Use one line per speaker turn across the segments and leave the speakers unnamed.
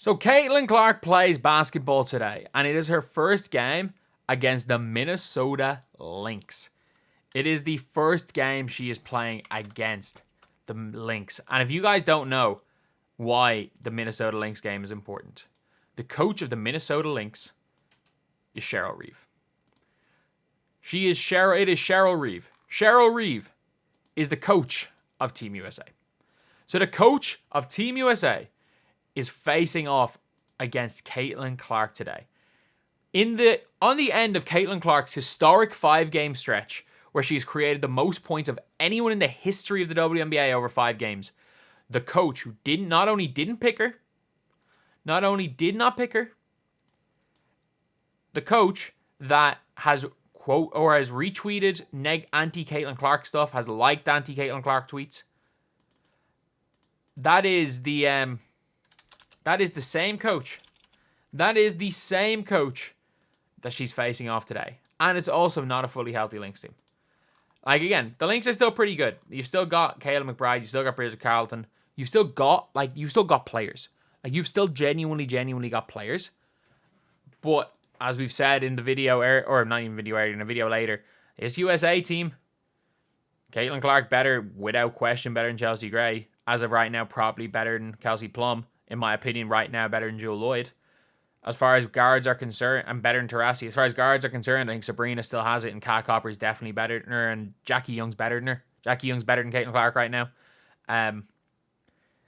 So Caitlin Clark plays basketball today, and it is her first game against the Minnesota Lynx. It is the first game she is playing against the Lynx. And if you guys don't know why the Minnesota Lynx game is important, the coach of the Minnesota Lynx is Cheryl Reeve. It is Cheryl Reeve. Cheryl Reeve is the coach of Team USA. So the coach of Team USA is facing off against Caitlin Clark today. On the end of Caitlin Clark's historic 5-game stretch, where she's created the most points of anyone in the history of the WNBA over 5 games, the coach who did not only did not pick her, the coach that has has retweeted anti-Caitlin Clark stuff, has liked anti-Caitlin Clark tweets. That is the same coach. That is the same coach that she's facing off today. And it's also not a fully healthy Lynx team. Like, again, the Lynx are still pretty good. You've still got Kayla McBride. You've still got Bridget Carleton. You've still got players. Like, you've still genuinely got players. But, as we've said in the video, or not even video earlier, in a video later, this USA team, Caitlin Clark better, without question, better than Chelsea Gray. As of right now, probably better than Kelsey Plum. In my opinion, right now, better than Jewel Lloyd. As far as guards are concerned, and better than Taurasi. As far as guards are concerned, I think Breanna still has it, and Kat Copper is definitely better than her, and Jackie Young's better than her. Jackie Young's better than Caitlin Clark right now.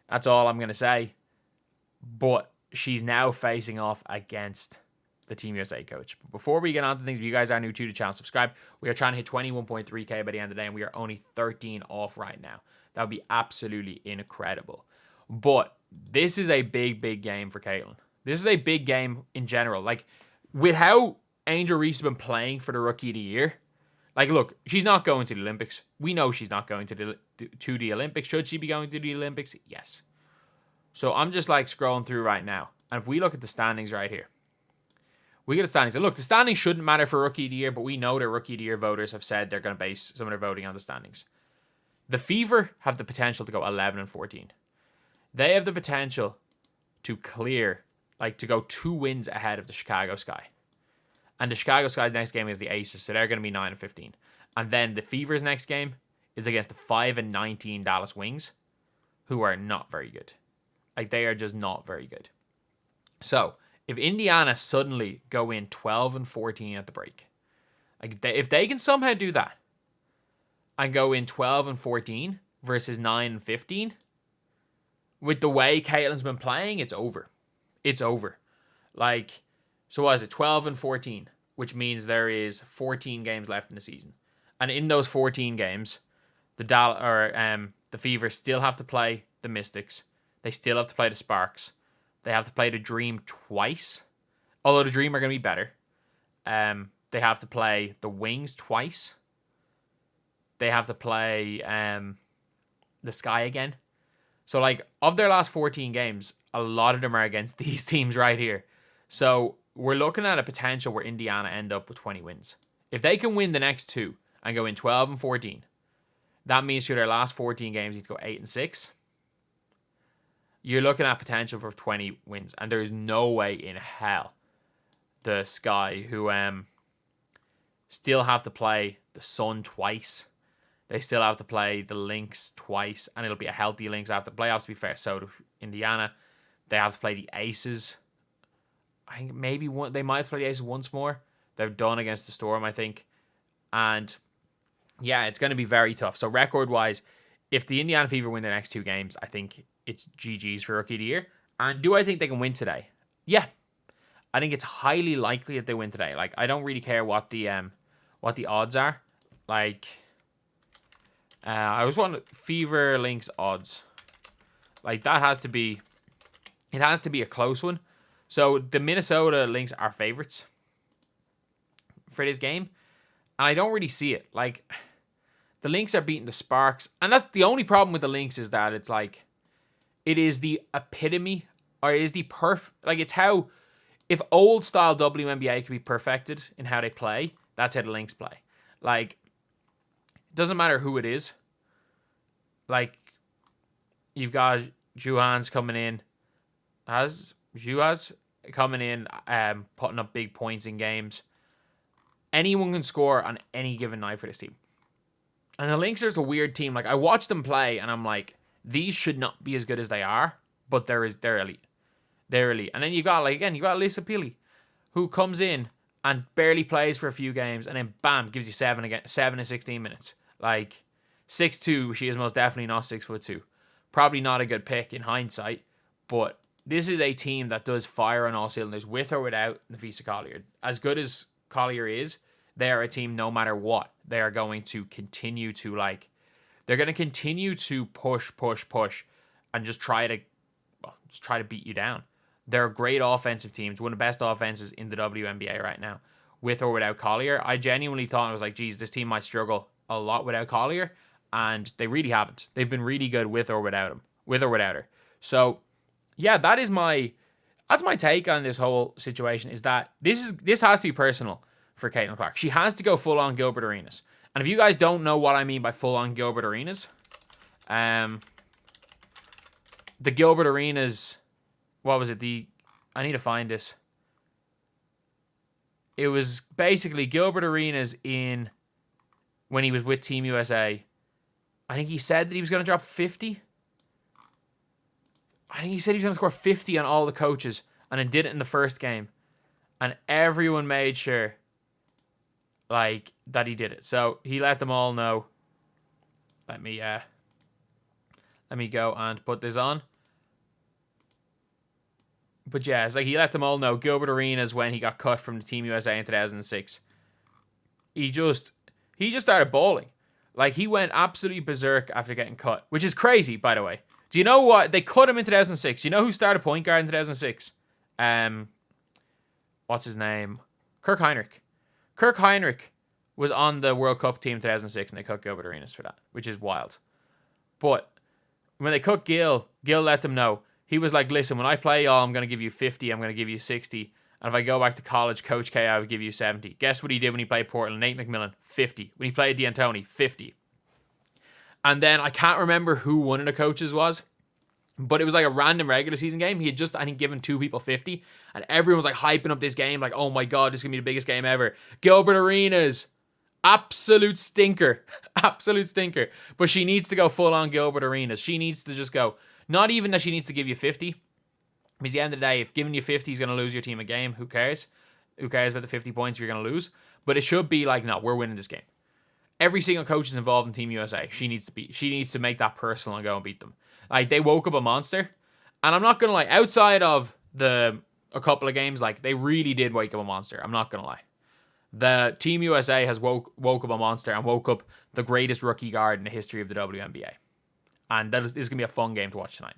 That's all I'm going to say. But she's now facing off against the Team USA coach. But before we get on to things, if you guys are new to the channel, subscribe. We are trying to hit 21.3k by the end of the day, and we are only 13 off right now. That would be absolutely incredible. But this is a big game for Caitlin. This is a big game in general. Like, with how Angel Reese has been playing for the Rookie of the Year, like, look, she's not going to the Olympics. We know she's not going to the Olympics. Should she be going to the Olympics? Yes. So I'm just, like, scrolling through right now. And if we look at the standings right here, we get the standings. And look, the standings shouldn't matter for Rookie of the Year, but we know that Rookie of the Year voters have said they're going to base some of their voting on the standings. The Fever have the potential to go 11-14. They have the potential to clear, like, to go 2 wins ahead of the Chicago Sky. And the Chicago Sky's next game is the Aces, so they're going to be 9-15. And then the Fever's next game is against the 5-19 Dallas Wings, who are not very good. Like, they are just not very good. So, if Indiana suddenly go in 12-14 at the break, like, if they can somehow do that, and go in 12-14 versus 9-15, with the way Caitlin's been playing, it's over. It's over. Like, so what is it? 12-14, which means there is 14 games left in the season. And in those 14 games, the Fever still have to play the Mystics. They still have to play the Sparks. They have to play the Dream twice. Although the Dream are going to be better. They have to play the Wings twice. They have to play the Sky again. So, like, of their last 14 games, a lot of them are against these teams right here. So, we're looking at a potential where Indiana end up with 20 wins. If they can win the next 2 and go in 12-14, that means through their last 14 games, you need to go 8-6. You're looking at potential for 20 wins. And there's no way in hell the Sky, who still have to play the Sun twice, they still have to play the Lynx twice, and it'll be a healthy Lynx after the playoffs, to be fair. So to Indiana, they have to play the Aces. I think maybe they might have to play the Aces once more. They're done against the Storm, I think. And yeah, it's going to be very tough. So record-wise, if the Indiana Fever win their next 2 games, I think it's GG's for Rookie of the Year. And do I think they can win today? Yeah. I think it's highly likely that they win today. Like, I don't really care what the odds are. Like, I was wondering, Fever Lynx odds. Like, it has to be a close one. So the Minnesota Lynx are favorites for this game. And I don't really see it. Like, the Lynx are beating the Sparks. And that's the only problem with the Lynx, is that it's like, it is the epitome, or it is the like, it's how, if old style WNBA could be perfected in how they play, that's how the Lynx play. Like, it doesn't matter who it is. Like, you've got Juhans coming in. Has Juaz coming in, putting up big points in games. Anyone can score on any given night for this team. And the Lynx are a weird team. Like, I watch them play, and I'm like, these should not be as good as they are, but they're elite. They're elite. And then you got Lisa Pili, who comes in and barely plays for a few games, and then bam, gives you 7 in 16 minutes. Like, 6'2", she is most definitely not 6'2". Probably not a good pick in hindsight, but this is a team that does fire on all cylinders, with or without Nafisa Collier. As good as Collier is, they are a team no matter what. They are going to continue to, like, they're going to continue to push, and just try to beat you down. They're great offensive teams, one of the best offenses in the WNBA right now, with or without Collier. I genuinely thought, I was like, geez, this team might struggle a lot without Collier, and they really haven't. They've been really good with or without her. So, yeah, that's my take on this whole situation, is that this has to be personal for Caitlin Clark. She has to go full-on Gilbert Arenas. And if you guys don't know what I mean by full-on Gilbert Arenas, the Gilbert Arenas, what was it? I need to find this. It was basically Gilbert Arenas when he was with Team USA. I think he said that he was going to drop 50. I think he said he was going to score 50 on all the coaches, and then did it in the first game. And everyone made sure, like, that he did it. So he let them all know. Let me go and put this on. But yeah, it's like he let them all know. Gilbert Arenas, when he got cut from the Team USA in 2006, he just started bowling. Like, he went absolutely berserk after getting cut, which is crazy, by the way. Do you know what? They cut him in 2006. You know who started point guard in 2006? What's his name? Kirk Heinrich. Kirk Heinrich was on the World Cup team in 2006, and they cut Gilbert Arenas for that, which is wild. But when they cut Gil let them know. He was like, listen, when I play y'all, I'm going to give you 50, I'm going to give you 60. And if I go back to college, Coach K, I would give you 70. Guess what he did when he played Portland? Nate McMillan, 50. When he played D'Antoni, 50. And then I can't remember who one of the coaches was, but it was like a random regular season game. He had just, I think, given 2 people 50. And everyone was like hyping up this game, like, oh my God, this is going to be the biggest game ever. Gilbert Arenas, absolute stinker. Absolute stinker. But she needs to go full on Gilbert Arenas. She needs to just go. Not even that she needs to give you 50. Because at the end of the day, if giving you 50 is going to lose your team a game, who cares? Who cares about the 50 points if you're going to lose? But it should be like, no, we're winning this game. Every single coach is involved in Team USA. She needs to make that personal and go and beat them. Like, they woke up a monster. And I'm not going to lie, outside of a couple of games, like, they really did wake up a monster. I'm not going to lie. The Team USA has woke up a monster and woke up the greatest rookie guard in the history of the WNBA. And this is going to be a fun game to watch tonight.